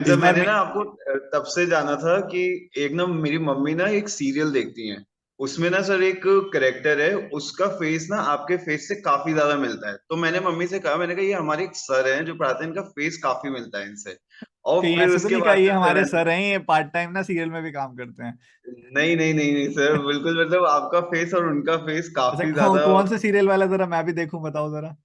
इस जब बार मैंने मैं ना आपको तब से जाना था कि एक ना मेरी मम्मी ना एक सीरियल देखती हैं। उसमें ना सर एक करेक्टर है, उसका फेस ना आपके फेस से काफी ज्यादा मिलता है। तो मैंने मम्मी से कहा, मैंने कहा ये हमारे एक सर हैं जो पढ़ाते हैं, इनका फेस काफी मिलता है इनसे। और कहीं फिर ऐसे तो उसके नहीं कहा बाद ये से सर हमारे मैंने, सर हैं, ये पार्ट टाइम ना सीरियल में भी काम करते हैं? नहीं नहीं नहीं नहीं सर, बिल्कुल मतलब आपका फेस और उनका फेस अच्छा, काफी कौन ज्यादा। कौन से सीरियल वाला, जरा मैं भी देखूं, बताओ जरा।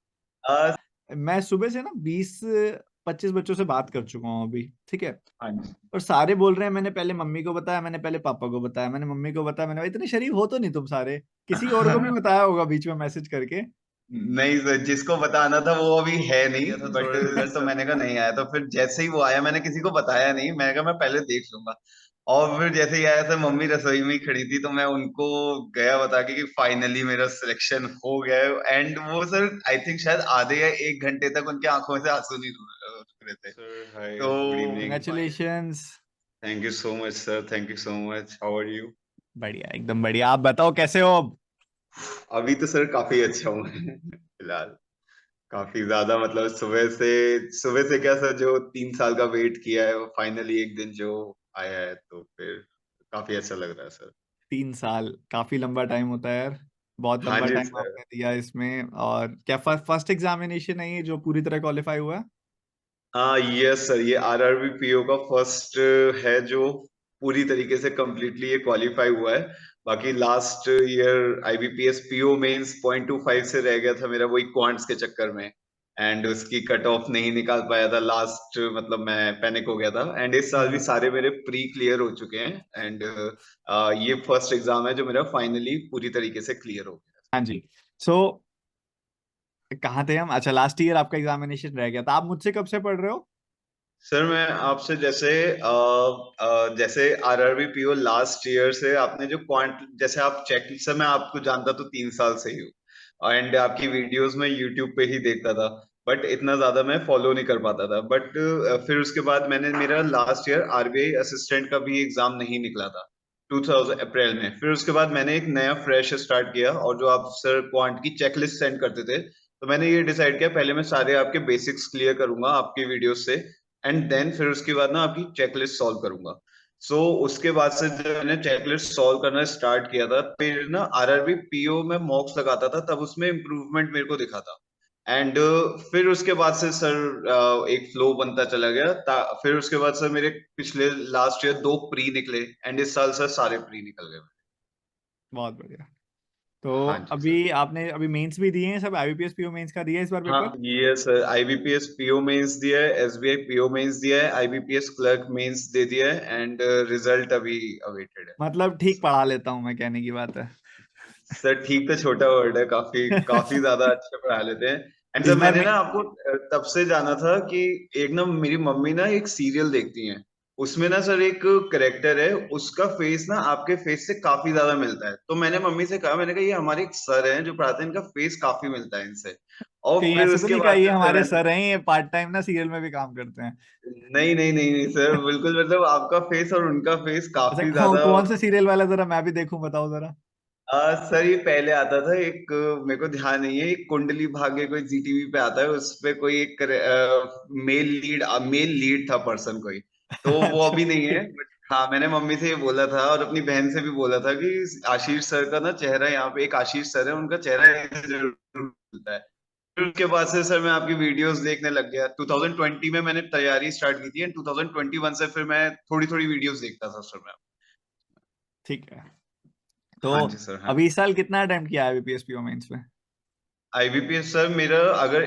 आ, मैं सुबह से ना 20-25 बच्चों से बात कर चुका हूँ अभी, ठीक है। हाँ जी। और सारे बोल रहे हैं, मैंने पहले मम्मी को बताया, मैंने पहले पापा को बताया, मैंने मम्मी को बताया, मैंने, भाई इतने शरीफ हो तो नहीं तुम सारे, किसी और को भी बताया होगा बीच में मैसेज करके। नहीं सर, जिसको बताना था वो अभी है नहीं, बट सर तो मैंने कहा नहीं आया। तो फिर जैसे ही वो आया मैंने किसी को बताया नहीं, मैंने कहा मैं पहले देख लूंगा। और फिर जैसे ही आया सर, मम्मी रसोई में ही खड़ी थी, तो मैं उनको गया बता के कि फाइनली मेरा सिलेक्शन हो गया है। एंड वो सर आई थिंक शायद आधे या 1 घंटे तक उनके आंखों से आंसू नहीं रुक रहे थे। सर हाय, तो good evening. Congratulations. Thank you so much sir, thank you so much. How are you? बढ़िया, एकदम बढ़िया। आप बताओ कैसे हो अब? अभी तो सर काफी अच्छा हूँ फिलहाल। काफी ज्यादा मतलब सुबह से क्या सर, जो 3 साल का वेट किया है वो फाइनली एक दिन जो आया है, तो फिर काफी अच्छा लग रहा है सर। 3 साल काफी लंबा टाइम होता है यार। बहुत हाँ लंबा जी टाइम सर। आपने दिया इसमें। और क्या फर्स्ट एग्जामिनेशन है ये जो पूरी तरह क्वालिफाई हुआ है? हाँ यस सर, ये आरआरबी पीओ का फर्स्ट है जो पूरी तरीके से कंप्लीटली ये क्वालिफाई हुआ है। बाकी last year IBPS PO mains 0.25 से रह गया था मेरा, वही क्वांट्स के चक्कर में। एंड उसकी कट ऑफ नहीं निकाल पाया था लास्ट, मतलब मैं पैनिक हो गया था। एंड इस साल भी हाँ। सारे मेरे प्री क्लियर हो चुके हैं। एंड ये फर्स्ट एग्जाम है जो मेरा फाइनली पूरी तरीके से क्लियर हो गया। हाँ जी। सो कहाँ थे हम? अच्छा, लास्ट ईयर आपका एग्जामिनेशन रह गया था। आप मुझसे कब से पढ़ रहे हो? सर मैं आपसे जैसे आरआरबी पीओ लास्ट ईयर से आपने जो क्वांट, जैसे आप चेक, सर मैं आपको जानता तो 3 साल से ही हूँ। एंड आपकी वीडियोस में यूट्यूब पे ही देखता था, बट इतना ज्यादा मैं फॉलो नहीं कर पाता था। बट फिर उसके बाद मैंने, मेरा लास्ट ईयर आरबीआई असिस्टेंट का भी एग्जाम नहीं निकला था 2000 अप्रैल में। फिर उसके बाद मैंने एक नया फ्रेश स्टार्ट किया, और जो आप सर क्वांट की चेकलिस्ट सेंड करते थे, तो मैंने ये डिसाइड किया पहले मैं सारे आपके बेसिक्स क्लियर करूंगा आपकी वीडियोस से। एंड देन फिर उसके बाद ना आपकी चेकलिस्ट सॉल्व करूंगा। सो उसके बाद से जब मैंने चेकलिस्ट सॉल्व करना स्टार्ट किया था, फिर ना आरआरबी पीओ में मॉक्स लगाता था, तब उसमें इम्प्रूवमेंट मेरे को दिखा था। एंड फिर उसके बाद से सर एक फ्लो बनता चला गया। फिर उसके बाद सर मेरे पिछले लास्ट ईयर 2 प्री निकले, एंड इस साल सर सारे प्री निकल गए। बहुत बढ़िया। तो हाँ जी सर। अभी आपने अभी मेंस भी दिए हैं सब? आईबीपीएस पीओ मेंस का दिया है इस बार हाँ पेपर? ये सर, आईबीपीएस पीओ मेंस दिया है, एसबीआई पीओ मेंस दिया है, आईबीपीएस क्लर्क मेंस दे दिया है। एंड रिजल्ट अभी अवेटेड है। मतलब ठीक पढ़ा लेता हूँ मैं, कहने की बात है। सर ठीक तो छोटा वर्ड है, काफी काफी ज्यादा अच्छे पढ़ा लेते हैं। एंड इस सर बार मैंने मैं ना आपको तब से जाना था कि एक ना मेरी मम्मी ना एक सीरियल देखती हैं। उसमें ना सर एक करेक्टर है, उसका फेस ना आपके फेस से काफी ज्यादा मिलता है। तो मैंने मम्मी से कहा, मैंने कहा ये हमारे एक सर हैं जो पढ़ाते हैं, इनका फेस काफी मिलता है इनसे। और कहीं फिर ऐसे तो उसके नहीं कहा बाद ये से सर हमारे मैंने, सर हैं, ये पार्ट टाइम ना सीरियल में भी काम करते हैं? नहीं नहीं नहीं नहीं सर, बिल्कुल मतलब आपका फेस और उनका फेस अच्छा, काफी ज्यादा। कौन से सीरियल वाला, जरा मैं भी देखूं, बताओ जरा। सर ये पहले आता था एक, मेरे को ध्यान नहीं है, एक कुंडली भाग्य कोई जीटीवी पे आता है, उस पे कोई एक मेल लीड था पर्सन कोई। तो वो अच्छा, अभी नहीं है, ठीक। बट हाँ मैंने मम्मी से ये बोला था और अपनी बहन से भी बोला था कि आशीष सर का ना चेहरा, यहाँ पे एक आशीष सर है, उनका चेहरा ऐसे जरूर मिलता है। फिर उसके बाद से सर मैं आपकी वीडियोस देखने लग गया। 2020 में मैंने तैयारी स्टार्ट की थी, एंड 2021 से फिर मैं थोड़ी थोड़ी वीडियोस देखता था सर मैं। ठीक है। तो हाँ जी सर, हाँ अभी जी। इस साल कितना अटेम्प्ट किया है आईबीपीएस पीओ मेंस में? आईबीपीएस सर मेरा, अगर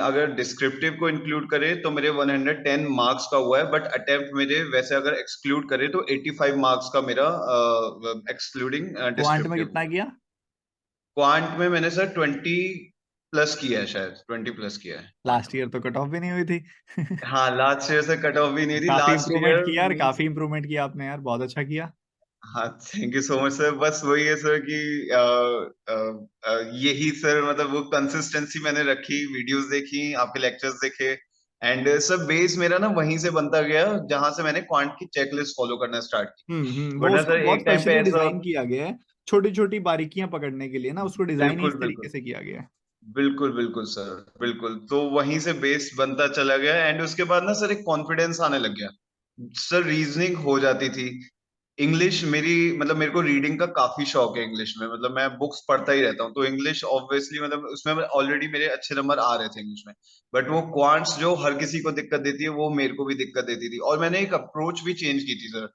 अगर डिस्क्रिप्टिव को इंक्लूड करें तो मेरे 110 मार्क्स का हुआ है। बट अटेम्प्ट मेरे वैसे अगर एक्सक्लूड करें तो 85 मार्क्स का मेरा एक्सक्लूडिंग क्वांट में डिस्क्रिप्टिव कितना हुआ है। किया? क्वांट में मैंने सर 20 प्लस किया है, शायद 20 प्लस किया है क्वांट लास्ट में। ईयर तो कट ऑफ भी नहीं हुई थी। हाँ लास्ट ईयर से कट ऑफ भी नहीं थी, काफी लास्ट इंप्रूवमेंट ईयर किया यार, मीन्स। काफी इंप्रूवमेंट किया आपने यार, बहुत अच्छा किया। हाँ thank you so much sir. बस वही है सर कि यही सर, मतलब वो कंसिस्टेंसी मैंने रखी, वीडियोस देखी, आपके लेक्चर्स देखे। एंड सर बेस मेरा ना वहीं से बनता गया जहां से मैंने क्वांट की चेकलिस्ट फॉलो करना स्टार्ट की। वो वरना उसको सर बहुत एक टाइम पे स्पेशली ऐसा, डिजाइन किया गया है, छोटी छोटी बारिकियां पकड़ने के लिए ना, उसको डिजाइन ही बिल्कुल इस तरीके बिल्कुल। से किया गया है। बिल्कुल बिल्कुल सर, बिल्कुल। तो वहीं से बेस बनता चला गया, एंड उसके बाद ना सर एक कॉन्फिडेंस आने लग गया। सर रीजनिंग हो जाती थी। इंग्लिश मेरी, मतलब मेरे को रीडिंग का काफी शौक है इंग्लिश में, मतलब मैं बुक्स पढ़ता ही रहता हूँ, तो इंग्लिश ऑब्वियसली मतलब उसमें ऑलरेडी मेरे अच्छे नंबर आ रहे थे इंग्लिश में। बट वो क्वांट्स जो हर किसी को दिक्कत देती है, वो मेरे को भी दिक्कत देती थी, और मैंने एक अप्रोच भी चेंज की थी सर।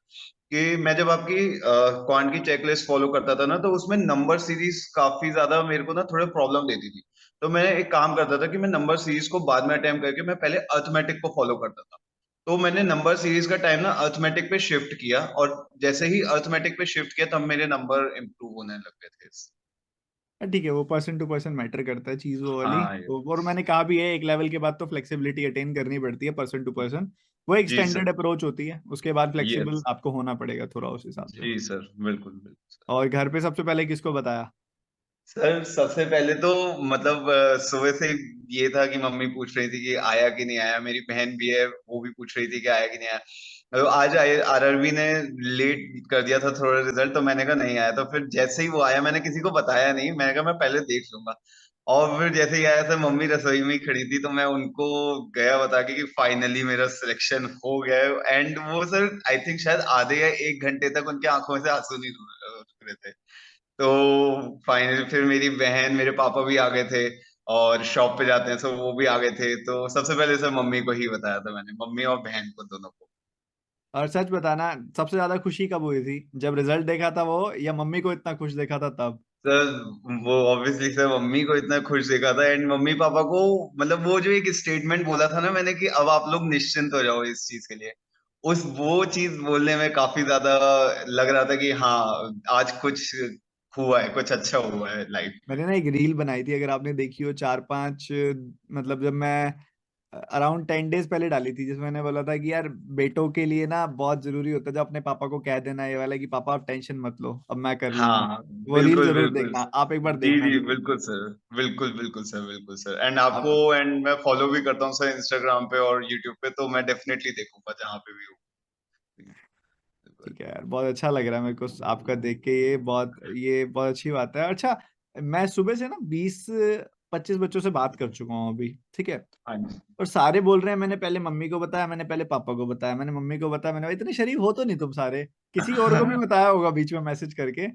कि मैं जब आपकी क्वांट की चेकलिस्ट फॉलो करता था ना, तो उसमें नंबर सीरीज काफी ज्यादा मेरे को ना थोड़े प्रॉब्लम देती थी। तो मैं एक काम करता था कि मैं नंबर सीरीज को बाद में अटेम्प्ट करके मैं पहले अर्थमेटिक को फॉलो करता था। तो मैंने नंबर सीरीज का टाइम ना अर्थमेटिक पे शिफ्ट किया, और जैसे ही अर्थमेटिक पे शिफ्ट किया तब मेरे नंबर इम्प्रूव होने लग गए थे। ठीक है, वो पर्सन टू पर्सन मैटर करता है चीज वो वाली। हाँ और मैंने कहा भी है, एक लेवल के बाद तो फ्लेक्सिबिलिटी अटेन करनी पड़ती है पर्सन टू पर्सन। वो एक जी स्टैंडर्ड सर। अप्रोच होती है, उसके बाद फ्लेक्सिबल यस। आपको होना पड़ेगा थोड़ा उस हिसाब से। जी सर, बिल्कुल बिल्कुल। और घर पे सबसे पहले किसको बताया? सर सबसे पहले तो मतलब सुबह से ये था कि मम्मी पूछ रही थी कि आया कि नहीं आया, मेरी बहन भी है वो भी पूछ रही थी कि आया कि नहीं आया। आज आए आरआरबी ने लेट कर दिया था थोड़ा रिजल्ट, तो मैंने कहा नहीं आया, तो फिर जैसे ही वो आया मैंने किसी को बताया नहीं, मैंने कहा मैं पहले देख लूंगा। और फिर जैसे ही आया था मम्मी रसोई में ही खड़ी थी, तो मैं उनको गया बता के कि फाइनली मेरा सिलेक्शन हो गया है। एंड वो सर आई थिंक शायद आधे या एक घंटे तक उनके आंखों में से आंसू नहीं रुक रहे थे। तो फाइनली फिर मेरी बहन मेरे पापा भी आ गए थे, और शॉप पे जाते हैं तो वो भी आ गए थे, तो सबसे पहले से मम्मी को ही बताया था मैंने, मम्मी और बहन को, दोनों को। और सच बताना, सबसे ज्यादा खुशी कब हुई थी, जब रिजल्ट देखा था वो, या मम्मी को इतना खुश देखा था तब? सर वो ऑब्वियसली सर मम्मी को इतना खुश देखा था, एंड मम्मी पापा को, मतलब वो जो एक स्टेटमेंट बोला था ना मैंने कि अब आप लोग निश्चिंत हो जाओ इस चीज के लिए, उस वो चीज बोलने में काफी ज्यादा लग रहा था कि हाँ आज कुछ हुआ है, कुछ अच्छा हुआ है लाइफ में। मैंने ना एक रील बनाई थी, अगर आपने देखी हो, 4-5, मतलब जब मैं अराउंड 10 डेज पहले डाली थी, जिसमें मैंने बोला था कि यार बेटों के लिए ना बहुत जरूरी होता है जब अपने पापा को कह देना ये वाला कि पापा आप टेंशन मत लो, अब मैं कर लूंगी। हाँ वो रील बिल्कुल जरूर बिल्कुल देखना, सर। आप एक बार जी देखना जी जरूर। बिल्कुल सर, बिल्कुल बिल्कुल सर, बिल्कुल सर। एंड आपको, आप, एंड मैं फॉलो भी करता हूँ सर इंस्टाग्राम पे और यूट्यूब पे, तो मैं डेफिनेटली देखूंगा जहाँ पे भी हूँ। ठीक है यार, बहुत अच्छा लग रहा है मेरे को आपका देख के, ये बहुत अच्छी बात है। अच्छा, मैं सुबह से ना 20-25 बच्चों से बात कर चुका हूँ अभी, ठीक है। हाँ जी। और सारे बोल रहे हैं मैंने पहले मम्मी को बताया, मैंने पहले पापा को बताया, मैंने मम्मी को बताया, मैंने, इतने शरीफ हो तो नहीं तुम सारे, किसी और को भी बताया होगा बीच में मैसेज करके?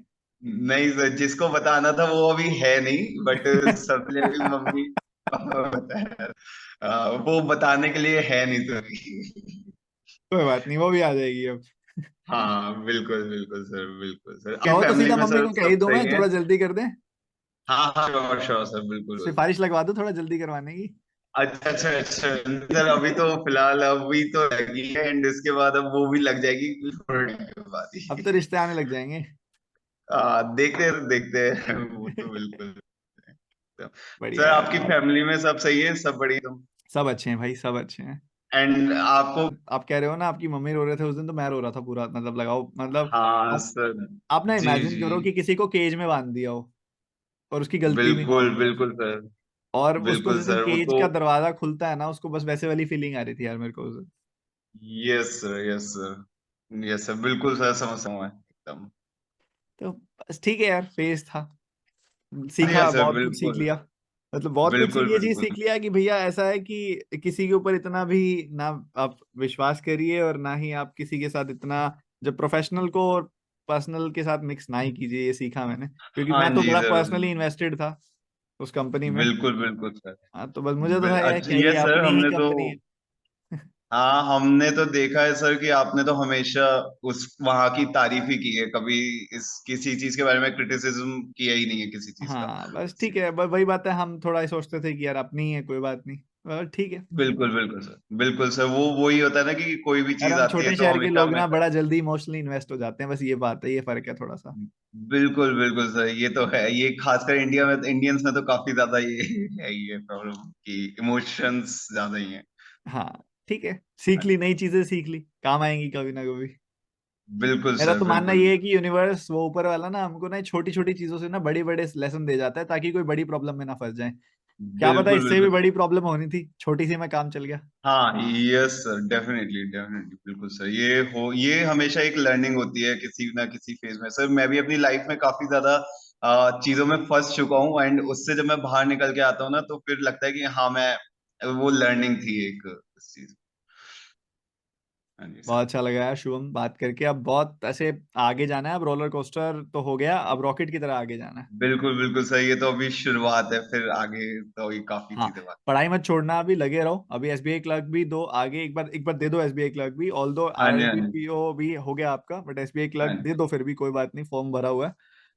नहीं सर, जिसको बताना था वो अभी है नहीं, बट सबसे अभी मम्मी पापा बताया। वो बताने के लिए है नहीं सर। कोई बात नहीं, वो भी आ जाएगी अब। हाँ बिल्कुल बिल्कुल सर, बिल्कुल सर। आपकी कहो तो फैमिली सीधा में मम्मी सर को कह ही सब दूं, सही मैं है? थोड़ा जल्दी कर दें, हाँ हाँ श्योर श्योर सर, बिल्कुल बिल्कुल। सिफारिश लगवा दूं थोड़ा जल्दी करवाने की। अच्छा अच्छा अच्छा सर, अभी तो फिलहाल अभी तो लगी है, एंड इसके बाद अब वो भी लग जाएगी थोड़े टाइम के बाद अब तो ही। रिश्ते आने लग जाएंगे। देखते हैं वो तो बिल्कुल। तो, सर बढ़िया यार, आपकी फैमिली में सब सही है, सब बढ़िया? सब अच्छे हैं भाई, सब अच्छे हैं। एंड आपको? आप कह रहे हो ना आपकी मम्मी रो रहे थे उस दिन, तो मैं रो रहा था पूरा, मतलब लगाओ, मतलब हाँ आप सर। आप ना जी इमेजिन जी करो कि किसी को केज में बांध दिया हो, और उसकी गलती भी ना बिल्कुल हो, बिल्कुल सर। और उसको बिल्कुल जिस दिन सर, वो केज तो। का दरवाजा खुलता है ना, उसको बस वैसे वाली फीलिंग आ रही थी यार मेरे को उस दिन। Yes sir, yes sir, yes sir, बिल्कुल सर, समझता हूँ मैं एकदम। तो बस ठीक है यार, फेज था, सीखा, यस सर, बहुत कुछ सीख बिल्कुल लिया। मतलब बहुत कुछ बिल्कुल ये चीज बिल्कुल। सीख लिया कि भैया ऐसा है कि किसी के ऊपर इतना भी ना आप विश्वास करिए, और ना ही आप किसी के साथ इतना, जब प्रोफेशनल को और पर्सनल के साथ मिक्स ना ही कीजिए, ये सीखा मैंने, क्योंकि हाँ मैं तो जी बड़ा सर, पर्सनली इन्वेस्टेड था उस कंपनी में। बिल्कुल बिल्कुल सर। हाँ, तो बस मुझे तो था यार अच्छा क्या ही यस सर, अपनी ही हमने तो, कंपनी है। हाँ हमने तो देखा है सर कि आपने तो हमेशा उस वहां की तारीफ ही की है, कभी इस किसी चीज के बारे में क्रिटिसिज्म किया ही नहीं है किसी चीज का। हाँ बस ठीक है, बस वही बात है, हम थोड़ा ही सोचते थे कि यार अपनी ही है, कोई बात नहीं, ठीक है। बिल्कुल बिल्कुल सर, बिल्कुल सर, वो वही होता है ना कि कोई भी यार चीज हम आती है छोटे तो शहर के हमेशा लोग हमें। ना बड़ा जल्दी इमोशनली इन्वेस्ट हो जाते हैं, बस ये बात है, ये फर्क है थोड़ा सा। बिल्कुल बिल्कुल सर, ये तो है, ये खासकर इंडिया में, इंडियंस में तो काफी ज्यादा ये है, ये प्रॉब्लम कि इमोशंस ज्यादा ही है। हाँ ठीक है, सीख ली, नई चीजें सीख ली, काम आएंगी कभी ना कभी। बिल्कुल मेरा सर, तो मानना बिल्कुल ये है कि यूनिवर्स, वो ऊपर वाला ना, हमको ना छोटी छोटी चीजों से ना बड़ी बड़े लेसन दे जाता है, ताकि कोई बड़ी प्रॉब्लम में ना फंस जाए। क्या पता बिल्कुल इससे भी बिल्कुल। बड़ी प्रॉब्लम होनी थी, छोटी सी में काम चल गया। हाँ यस सर, डेफिनेटली डेफिनेटली, बिल्कुल सर, ये हमेशा एक लर्निंग होती है किसी ना किसी फेज में। सर मैं भी अपनी लाइफ में काफी ज्यादा चीजों में फंस चुका हूँ, एंड उससे जब मैं बाहर निकल के आता हूँ ना, तो फिर लगता है कि हाँ मैं, वो लर्निंग थी एक इस चीज। हाँ जी सर। बहुत अच्छा लगा यार शुभम बात करके। अब बहुत ऐसे आगे जाना है, अब रोलर कोस्टर तो हो गया, अब रॉकेट की तरह आगे जाना है। बिल्कुल बिल्कुल सर, ये तो अभी शुरुआत है, फिर आगे तो ये काफी हाँ, चीजें बात। पढ़ाई मत छोड़ना, अभी लगे रहो। अभी एसबीआई क्लर्क भी दो आगे, एक बार दे दो एसबीआई क्लर्क भी, ऑल दो हाँ जी हाँ आरआरबी जी। पीओ भी हो गया आपका, बट एसबीआई हाँ क्लर्क जी दे दो फिर भी, कोई बात नहीं, फॉर्म भरा हुआ है।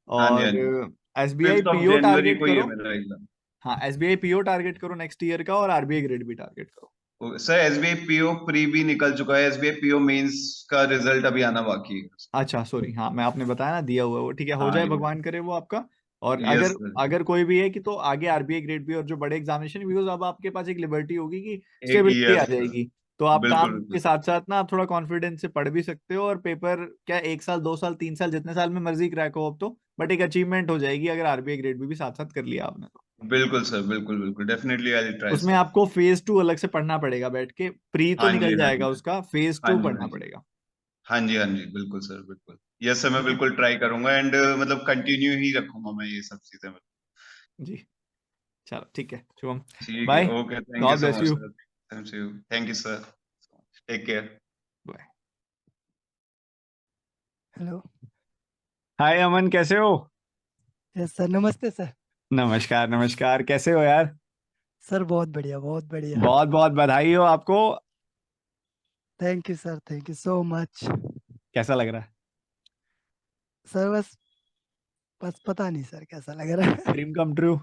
हाँ जी। हाँ और जी। एसबीआई 5 पीओ जनवरी टारगेट को ही है करो। मेरा एग्जाम। हाँ, एसबीआई पीओ टारगेट करो नेक्स्ट ईयर का, और आरबीआई ग्रेड भी टारगेट करो। सर एसबीआई पीओ प्री भी निकल चुका है, एसबीआई पीओ मेंस का रिजल्ट अभी आना बाकी है। अच्छा सॉरी, हाँ मैं आपने बताया ना दिया हुआ है वो, ठीक है, हो हाँ जाए जी। भगवान करे वो आपका। और यस अगर सर। अगर कोई भी है कि तो आगे आरबीआई ग्रेड भी और जो बड़े एग्जामिनेशन, बिकॉज अब आपके पास एक लिबर्टी होगी कि एक स्टेबिलिटी आ यस सर। जाएगी। तो आप बिल्कुल काम बिल्कुल के सर। साथ साथ ना आप थोड़ा कॉन्फिडेंस से पढ़ भी सकते हो, और पेपर क्या 1 साल 2 साल 3 साल जितने साल में मर्जी क्रैक हो अब तो, बट एक अचीवमेंट हो जाएगी अगर आरबीआई ग्रेड भी साथ साथ कर लिया आपने तो। बिल्कुल सर, बिल्कुल बिल्कुल, डेफिनेटली आई ट्राई उसमें सर। आपको फेज 2 अलग से पढ़ना पड़ेगा बैठ के, प्री तो हाँ जी निकल हाँ जी। जाएगा उसका, फेज हाँ टू जी हाँ पढ़ना जी। पड़ेगा। हाँ जी हाँ जी, बिल्कुल सर, बिल्कुल। यस सर, मैं ठीक है बिल्कुल ट्राई करूंगा, एंड मतलब कंटिन्यू ही रखूंगा मैं ये सब चीजें। जी, चलो ठीक है शुभम, ठीक है, bye, okay, thank you god so bless much you. Sir. Thank you, thank you sir. Take care. Hello. Hi Aman, कैसे हो? यस सर, नमस्ते सर। नमस्कार नमस्कार, कैसे हो यार? सर बहुत बढ़िया, बहुत बढ़िया। बहुत बहुत बधाई हो आपको। Thank you sir, thank you so much. कैसा लग रहा है? सर बस बस पता नहीं सर कैसा लग रहा है। Dream come true.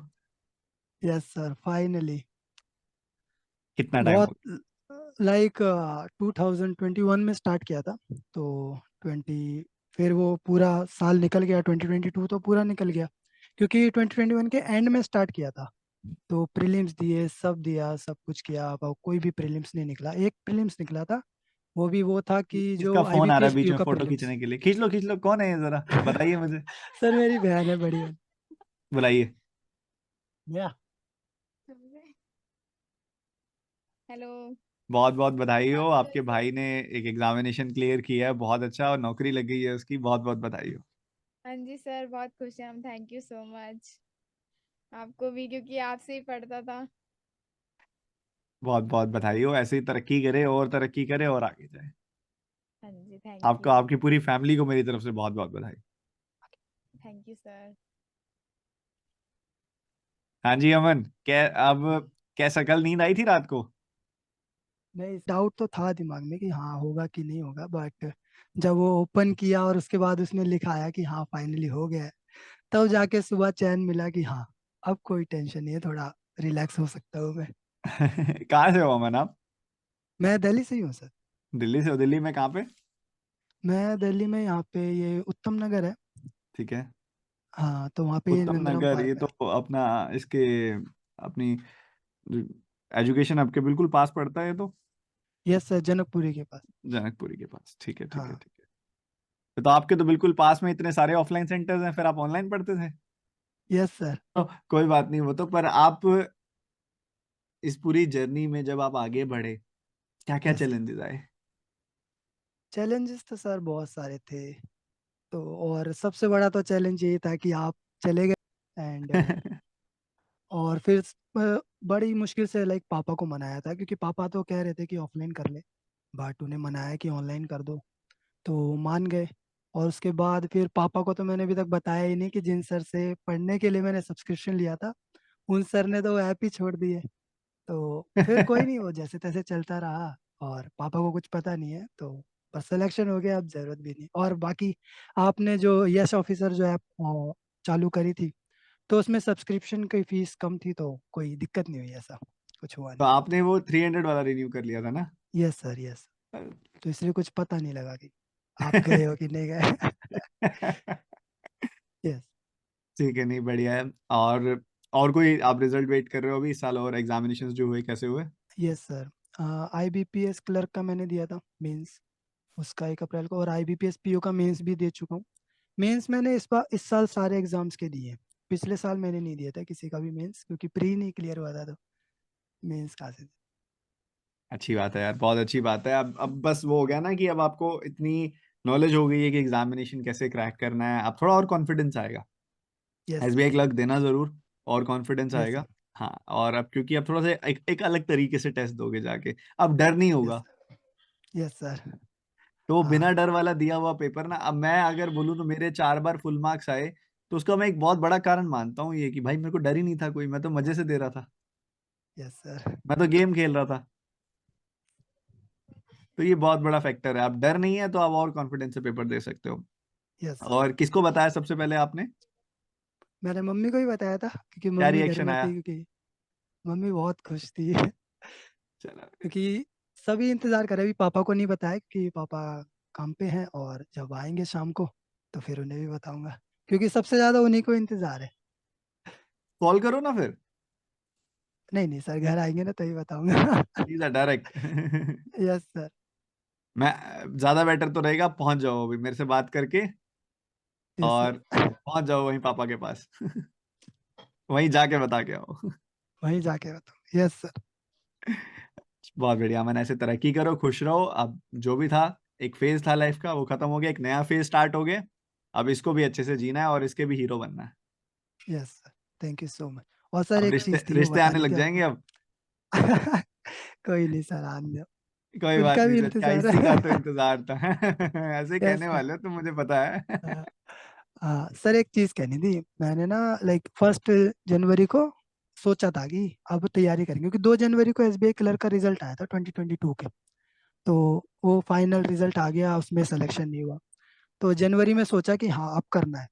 Yes sir, finally. कितना टाइम हो बहुत लाइक 2021 में स्टार्ट किया था, तो 20, फिर वो पूरा साल निकल गया, 2022 तो पूरा निकल गया, क्योंकि 2021 के एंड में स्टार्ट किया था। तो प्रीलिम्स दिए, सब दिया, सब कुछ किया, अब कोई भी प्रीलिम्स नहीं निकला। एक प्रीलिम्स निकला था, वो था गया? कि इसका जो फोन आ रहा आईबीपीएस है बीच पीओ में, का फोटो प्रीलिम्स। खींचने के लिए, खींच लो, कौन है ये जरा बताइए मुझे। सर मेरी बहन है, बड़ी बहन। बुलाइए। या हेलो। बहुत बहुत बधाई हो, आपके भाई ने एक एग्जामिनेशन क्लियर किया है, बहुत अच्छा, और नौकरी लग गई है उसकी, बहुत बहुत बधाई हो। हाँ जी सर, बहुत खुश हैं हम। Thank you so much. आपको भी, क्योंकि आपसे ही पढ़ता था। बहुत बहुत बधाई हो, ऐसे ही तरक्की करे और तरक्की करे और आगे जाए। हाँ जी, थैंक आपको, यू। आपकी पूरी फैमिली को मेरी तरफ से बहुत बहुत बधाई। Thank you sir. हाँ जी अमन, क्या अब, कैसा, कल नींद आई थी रात को? नहीं, डाउट तो था दिमाग में कि हाँ होगा कि नहीं होगा, बट जब वो ओपन किया और उसके बाद उसमें लिखा आया कि हाँ फाइनली हो गया है, तब जाके सुबह चैन मिला कि हाँ अब कोई टेंशन नहीं है, थोड़ा रिलैक्स हो सकता हूँ मैं। कहाँ से हो अमन आप? मैं दिल्ली से ही हूँ सर। दिल्ली से हो? दिल्ली में कहाँ पे? मैं दिल्ली में यहाँ पे ये उत्तम नगर है। ठीक है। हाँ, तो वहाँ पे ये उत्तम नंदनम नगर, ये पार्क तो है। अपना, इसके, अपनी एजुकेशन आपके बिल्कुल पास पड़ता है तो। यस सर, जनकपुरी के पास। जनकपुरी के पास, ठीक है ठीक है हाँ। ठीक है। तो आपके तो बिल्कुल पास में इतने सारे ऑफलाइन सेंटर्स हैं, फिर आप ऑनलाइन पढ़ते थे? Yes sir. तो कोई बात नहीं, वो तो, पर आप इस पूरी जर्नी में जब आप आगे बढ़े, क्या क्या यस, चैलेंजेस आए? चैलेंजेस तो सर बहुत सारे थे। तो और सबसे बड़ा तो चैलेंज ये था कि आप चले गए, एंड और फिर बड़ी मुश्किल से लाइक पापा को मनाया था, क्योंकि पापा तो कह रहे थे कि ऑफलाइन कर ले, बट उन्हें मनाया कि ऑनलाइन कर दो, तो मान गए। और उसके बाद फिर पापा को तो मैंने अभी तक बताया ही नहीं कि जिन सर से पढ़ने के लिए मैंने सब्सक्रिप्शन लिया था, उन सर ने तो ऐप ही छोड़ दिए। तो फिर कोई नहीं, वो जैसे तैसे चलता रहा, और पापा को कुछ पता नहीं है, तो बस सिलेक्शन हो गया, अब जरूरत भी नहीं। और बाकी आपने जो यश ऑफिसर जो ऐप चालू करी थी, तो उसमें सब्सक्रिप्शन की फीस कम थी, तो कोई दिक्कत नहीं हुई, ऐसा कुछ हुआ तो नहीं। आपने वो 300 वाला रिन्यू कर लिया था ना? Yes sir, yes. तो इसलिए कुछ पता नहीं लगा कि आप गए हो कि नहीं गए। यस। ठीक है, नहीं बढ़िया है। और कोई आप रिजल्ट वेट कर रहे हो अभी इस साल, और एग्जामिनेशंस जो हुए कैसे हुए? यस सर, आईबीपीएस क्लर्क का मैंने दिया था मेंस, उसका 1 अप्रैल को, और आईबीपीएस पीओ का मेंस भी दे चुका हूँ। मेंस मैंने इस साल सारे एग्जाम्स के दिए। पिछले साल मैंने नहीं दिया था किसी का भी मेंस, क्योंकि प्री नहीं क्लियर हुआ था, तो मेंस कहाँ से। अच्छी बात है यार, बहुत अच्छी बात है। अब बस वो हो गया ना कि अब आपको इतनी नॉलेज हो गई है कि एग्जामिनेशन कैसे क्रैक करना है, अब थोड़ा और कॉन्फिडेंस आएगा। यस एसबीआई क्लर्क देना जरूर, और कॉन्फिडेंस यस आएगा। सर हाँ, और अब क्योंकि अब थोड़ा सा एक अलग तरीके से टेस्ट दोगे जाके, अब डर नहीं यस होगा। यस सर तो वो बिना हाँ डर वाला दिया हुआ पेपर ना, अब मैं अगर बोलूँ तो मेरे 4 बार फुल मार्क्स आए, तो उसका मैं एक बहुत बड़ा कारण मानता हूँ ये कि भाई मेरे को डर ही नहीं था कोई, मैं तो मजे से दे रहा था, यस सर मैं तो गेम खेल रहा था। तो ये बहुत बड़ा फैक्टर है, आप डर नहीं है तो आप और कॉन्फिडेंस से पेपर दे सकते हो। यस सर और किसको बताया सबसे पहले आपने? मैंने मम्मी को ही बताया था क्योंकि क्या मम्मी घर रिएक्शन में आया? थी, क्योंकि मम्मी बहुत खुश थी चलो। क्योंकि सभी इंतजार कर रहे, अभी पापा को नहीं बताया कि पापा काम पे हैं, और जब आएंगे शाम को तो फिर उन्हें भी बताऊंगा, क्योंकि सबसे ज्यादा उन्हीं को इंतजार है। कॉल करो ना फिर, नहीं नहीं सर, घर आएंगे ना तभी बताऊंगा सीधा डायरेक्ट यस सर मैं, ज्यादा बेटर तो रहेगा पहुंच जाओ अभी मेरे से बात करके, यस और सर पहुंच जाओ वहीं पापा के पास वहीं जाके बता के आओ वहीं जाके बताऊँ, यस सर बहुत बढ़िया, मैंने ऐसे तरक्की करो, खुश रहो। अब जो भी था, एक फेज था लाइफ का, वो खत्म हो गया, एक नया फेज स्टार्ट हो गया। अब इसको भी अच्छे से जीना है और इसके भी हीरो बनना है। Yes sir, thank you so much. और सर अब एक रिश्ते चीज थी वो रिश्ते आने बतानी लग थी जाएंगे आपको अब। कोई नहीं सर, आने दो, कोई बात उनका नहीं भी सर, क्या इंतजार इसी का है तो इंतजार था ऐसे यस कहने सर वाले हो तो मुझे पता है हाँ सर, एक चीज कहनी थी। मैंने ना लाइक 1 जनवरी को सोचा था कि अब तैयारी करेंगे, क्योंकि 2 जनवरी को एसबीआई क्लर्क का रिजल्ट आया था 2022 के। तो वो फाइनल रिजल्ट आ गया, उसमें सिलेक्शन नहीं हुआ। तो जनवरी में सोचा कि हाँ अब करना है।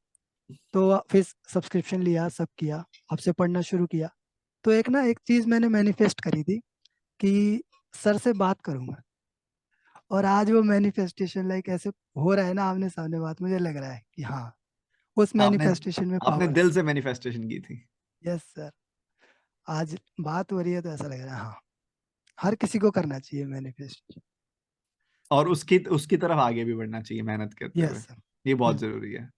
तो फिर सब्सक्रिप्शन लिया, सब किया, आपसे पढ़ना शुरू किया। तो एक चीज मैंने मैनिफेस्ट करी थी कि सर से बात करूंगा, और आज वो मैनिफेस्टेशन लाइक ऐसे हो रहा है ना, आमने सामने बात, मुझे लग रहा है कि हाँ उस आपने मैनिफेस्टेशन में आपने पावर है। दिल से मैनिफेस्टेशन की थी। यस सर, आज बात हो रही है तो ऐसा लग रहा है हाँ, हर किसी को करना चाहिए मैनिफेस्ट। और उसकी उसकी तरफ आगे भी बढ़ना चाहिए मेहनत करते हुए, यस सर ये बहुत जरूरी है।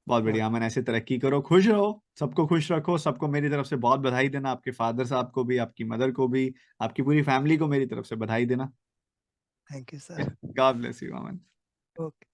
बहुत बहुत बढ़िया, मैंने ऐसे तरक्की करो, खुश रहो, सबको खुश रखो, सबको मेरी तरफ से बहुत बधाई देना, आपके फादर साहब को भी, आपकी मदर को भी, आपकी पूरी फैमिली को मेरी तरफ से बधाई देना। Thank you sir God bless you Aman. Okay.